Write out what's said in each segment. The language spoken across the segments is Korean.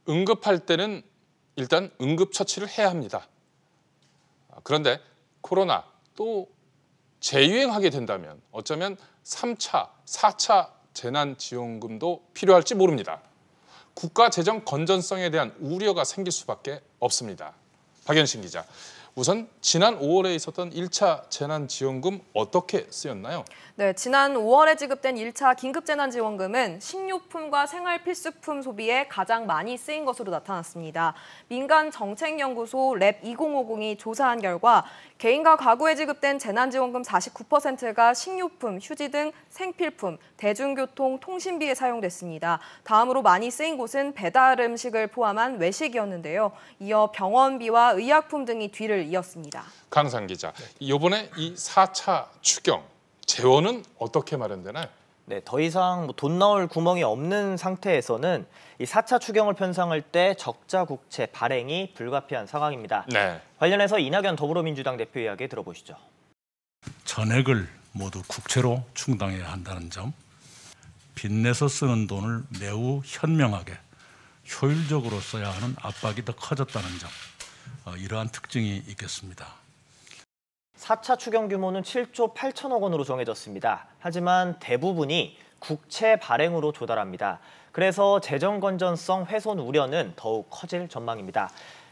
응급할 때는 일단 응급처치를 해야 합니다. 그런데 코로나 또 재유행하게 된다면 어쩌면 3차, 4차 재난지원금도 필요할지 모릅니다. 국가 재정 건전성에 대한 우려가 생길 수밖에 없습니다. 박연신 기자, 우선 지난 5월에 있었던 1차 재난지원금 어떻게 쓰였나요? 네, 지난 5월에 지급된 1차 긴급재난지원금은 식료품과 생활필수품 소비에 가장 많이 쓰인 것으로 나타났습니다. 민간정책연구소 랩2050이 조사한 결과 개인과 가구에 지급된 재난지원금 49%가 식료품, 휴지 등 생필품, 대중교통, 통신비에 사용됐습니다. 다음으로 많이 쓰인 곳은 배달 음식을 포함한 외식이었는데요. 이어 병원비와 의약품 등이 뒤를 이었습니다. 강상 기자, 이번에 이 4차 추경, 재원은 어떻게 마련되나요? 네, 더 이상 돈 나올 구멍이 없는 상태에서는 이 4차 추경을 편성할 때 적자 국채 발행이 불가피한 상황입니다. 네. 관련해서 이낙연 더불어민주당 대표 이야기 들어보시죠. 전액을 모두 국채로 충당해야 한다는 점, 빚내서 쓰는 돈을 매우 현명하게 효율적으로 써야 하는 압박이 더 커졌다는 점, 이러한 특징이 있겠습니다. 4차 추경 규모는 7조 8천억 원으로 정해졌습니다. 하지만 대부분이 국채 발행으로 조달합니다. 그래서 재정 건전성 훼손 우려는 더욱 커질 전망입니다.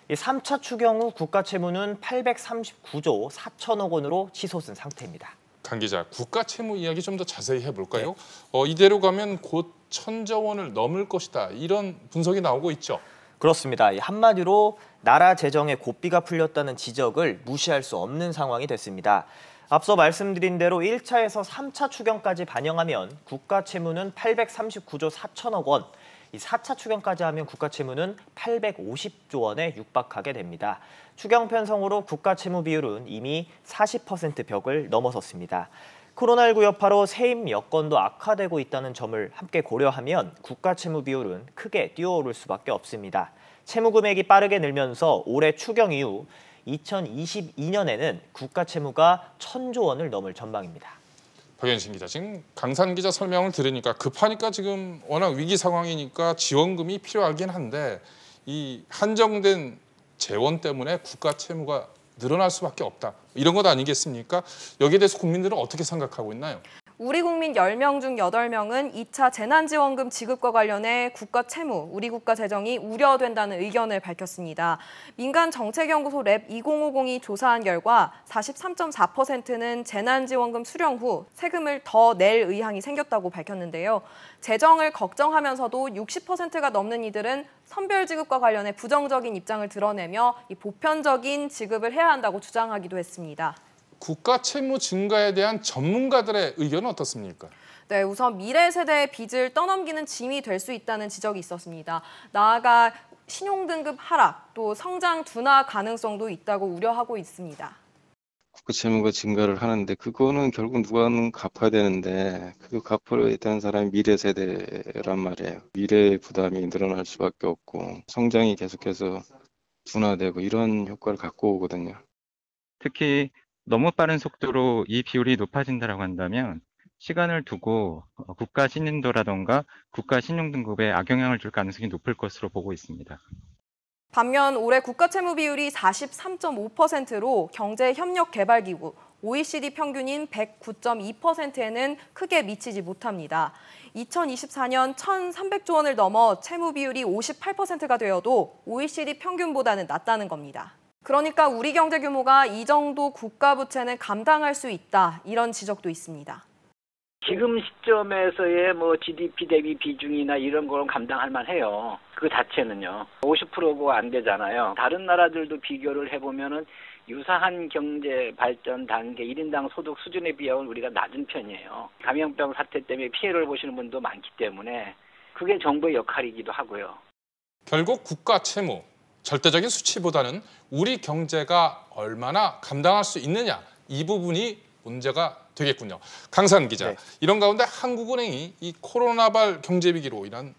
3차 추경 후 국가 채무는 839조 4천억 원으로 치솟은 상태입니다. 강 기자, 국가 채무 이야기 좀 더 자세히 해볼까요? 네. 이대로 가면 곧 1,000조 원을 넘을 것이다, 이런 분석이 나오고 있죠. 그렇습니다. 한마디로 나라 재정에 고삐가 풀렸다는 지적을 무시할 수 없는 상황이 됐습니다. 앞서 말씀드린 대로 1차에서 3차 추경까지 반영하면 국가 채무는 839조 4천억 원, 이 4차 추경까지 하면 국가 채무는 850조 원에 육박하게 됩니다. 추경 편성으로 국가 채무 비율은 이미 40% 벽을 넘어섰습니다. 코로나19 여파로 세입 여건도 악화되고 있다는 점을 함께 고려하면 국가 채무 비율은 크게 뛰어오를 수밖에 없습니다. 채무 금액이 빠르게 늘면서 올해 추경 이후 2022년에는 국가 채무가 1,000조 원을 넘을 전망입니다. 박연신 기자, 지금 강산 기자 설명을 들으니까 급하니까 지금 워낙 위기 상황이니까 지원금이 필요하긴 한데 이 한정된 재원 때문에 국가 채무가 늘어날 수밖에 없다, 이런 것 아니겠습니까? 여기에 대해서 국민들은 어떻게 생각하고 있나요? 우리 국민 10명 중 8명은 2차 재난지원금 지급과 관련해 국가 채무, 우리 국가 재정이 우려된다는 의견을 밝혔습니다. 민간정책연구소 랩2050이 조사한 결과 43.4%는 재난지원금 수령 후 세금을 더 낼 의향이 생겼다고 밝혔는데요. 재정을 걱정하면서도 60%가 넘는 이들은 선별지급과 관련해 부정적인 입장을 드러내며 이 보편적인 지급을 해야 한다고 주장하기도 했습니다. 국가 채무 증가에 대한 전문가들의 의견은 어떻습니까? 네, 우선 미래 세대의 빚을 떠넘기는 짐이 될 수 있다는 지적이 있었습니다. 나아가 신용등급 하락, 또 성장 둔화 가능성도 있다고 우려하고 있습니다. 국가 채무가 증가를 하는데 그거는 결국 누가는 갚아야 되는데 그 갚아야 되는 사람이 미래 세대란 말이에요. 미래의 부담이 늘어날 수밖에 없고 성장이 계속해서 둔화되고 이런 효과를 갖고 오거든요. 특히 너무 빠른 속도로 이 비율이 높아진다고 한다면 시간을 두고 국가 신인도라던가 국가 신용등급에 악영향을 줄 가능성이 높을 것으로 보고 있습니다. 반면 올해 국가 채무 비율이 43.5%로 경제협력개발기구 OECD 평균인 109.2%에는 크게 미치지 못합니다. 2024년 1,300조 원을 넘어 채무 비율이 58%가 되어도 OECD 평균보다는 낮다는 겁니다. 그러니까 우리 경제 규모가 이 정도 국가 부채는 감당할 수 있다, 이런 지적도 있습니다. 지금 시점에서의 GDP 대비 비중이나 이런 걸 감당할 만해요. 그 자체는요. 50%가 안 되잖아요. 다른 나라들도 비교를 해보면은 유사한 경제 발전 단계 1인당 소득 수준에 비하면 우리가 낮은 편이에요. 감염병 사태 때문에 피해를 보시는 분도 많기 때문에 그게 정부의 역할이기도 하고요. 결국 국가 채무, 절대적인 수치보다는 우리 경제가 얼마나 감당할 수 있느냐, 이 부분이 문제가 되겠군요. 강산 기자, 네. 이런 가운데 한국은행이 이 코로나발 경제위기로 인한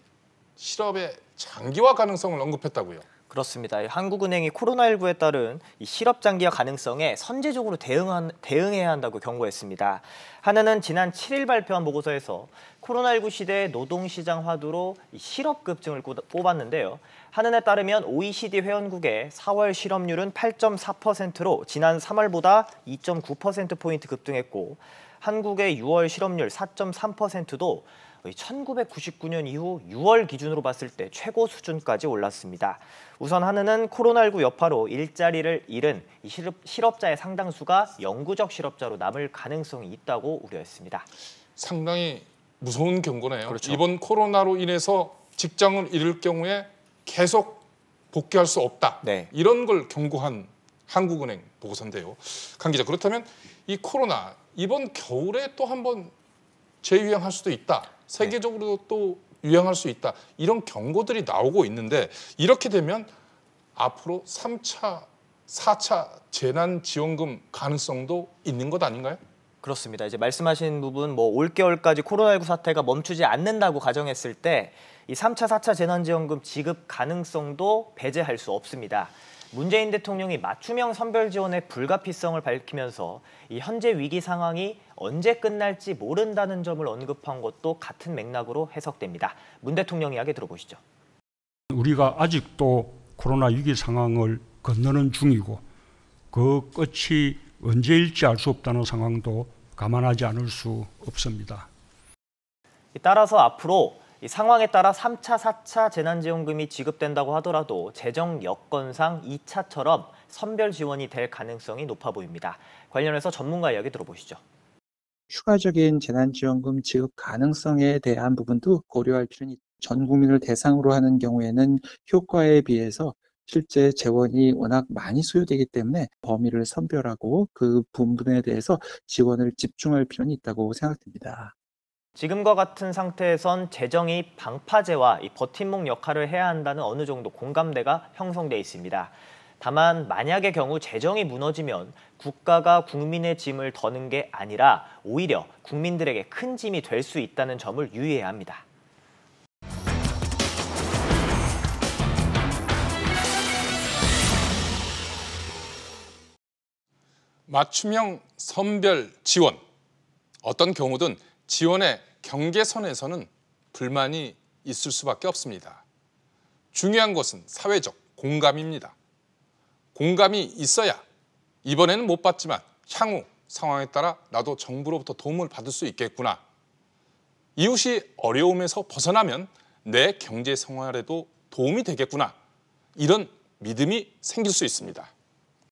실업의 장기화 가능성을 언급했다고요. 그렇습니다. 한국은행이 코로나19에 따른 이 실업 장기화 가능성에 선제적으로 대응해야 한다고 경고했습니다. 한은은 지난 7일 발표한 보고서에서 코로나19 시대의 노동시장 화두로 실업 급증을 뽑았는데요. 한은에 따르면 OECD 회원국의 4월 실업률은 8.4%로 지난 3월보다 2.9%포인트 급등했고 한국의 6월 실업률 4.3%도 1999년 이후 6월 기준으로 봤을 때 최고 수준까지 올랐습니다. 우선 한은은 코로나19 여파로 일자리를 잃은 이 실업자의 상당수가 영구적 실업자로 남을 가능성이 있다고 우려했습니다. 상당히 무서운 경고네요. 그렇죠. 이번 코로나로 인해서 직장을 잃을 경우에 계속 복귀할 수 없다. 네. 이런 걸 경고한 한국은행 보고서인데요. 강 기자, 그렇다면 이 코로나 이번 겨울에 또 한번 재유행할 수도 있다. 세계적으로도 또 유행할 수 있다. 이런 경고들이 나오고 있는데 이렇게 되면 앞으로 3차, 4차 재난지원금 가능성도 있는 것 아닌가요? 그렇습니다. 이제 말씀하신 부분 올겨울까지 코로나19 사태가 멈추지 않는다고 가정했을 때 이 3차, 4차 재난지원금 지급 가능성도 배제할 수 없습니다. 문재인 대통령이 맞춤형 선별 지원의 불가피성을 밝히면서 이 현재 위기 상황이 언제 끝날지 모른다는 점을 언급한 것도 같은 맥락으로 해석됩니다. 문 대통령 이야기 들어보시죠. 우리가 아직도 코로나 위기 상황을 건너는 중이고 그 끝이 언제일지 알 수 없다는 상황도 감안하지 않을 수 없습니다. 따라서 앞으로 이 상황에 따라 3차, 4차 재난지원금이 지급된다고 하더라도 재정 여건상 2차처럼 선별 지원이 될 가능성이 높아 보입니다. 관련해서 전문가 이야기 들어보시죠. 추가적인 재난지원금 지급 가능성에 대한 부분도 고려할 필요는 있다. 전 국민을 대상으로 하는 경우에는 효과에 비해서 실제 재원이 워낙 많이 소요되기 때문에 범위를 선별하고 그 부분에 대해서 지원을 집중할 필요는 있다고 생각됩니다. 지금과 같은 상태에선 재정이 방파제와 이 버팀목 역할을 해야 한다는 어느 정도 공감대가 형성돼 있습니다. 다만 만약의 경우 재정이 무너지면 국가가 국민의 짐을 더는 게 아니라 오히려 국민들에게 큰 짐이 될 수 있다는 점을 유의해야 합니다. 맞춤형 선별 지원. 어떤 경우든 지원의 경계선에서는 불만이 있을 수밖에 없습니다. 중요한 것은 사회적 공감입니다. 공감이 있어야 이번에는 못 받지만 향후 상황에 따라 나도 정부로부터 도움을 받을 수 있겠구나. 이웃이 어려움에서 벗어나면 내 경제 생활에도 도움이 되겠구나. 이런 믿음이 생길 수 있습니다.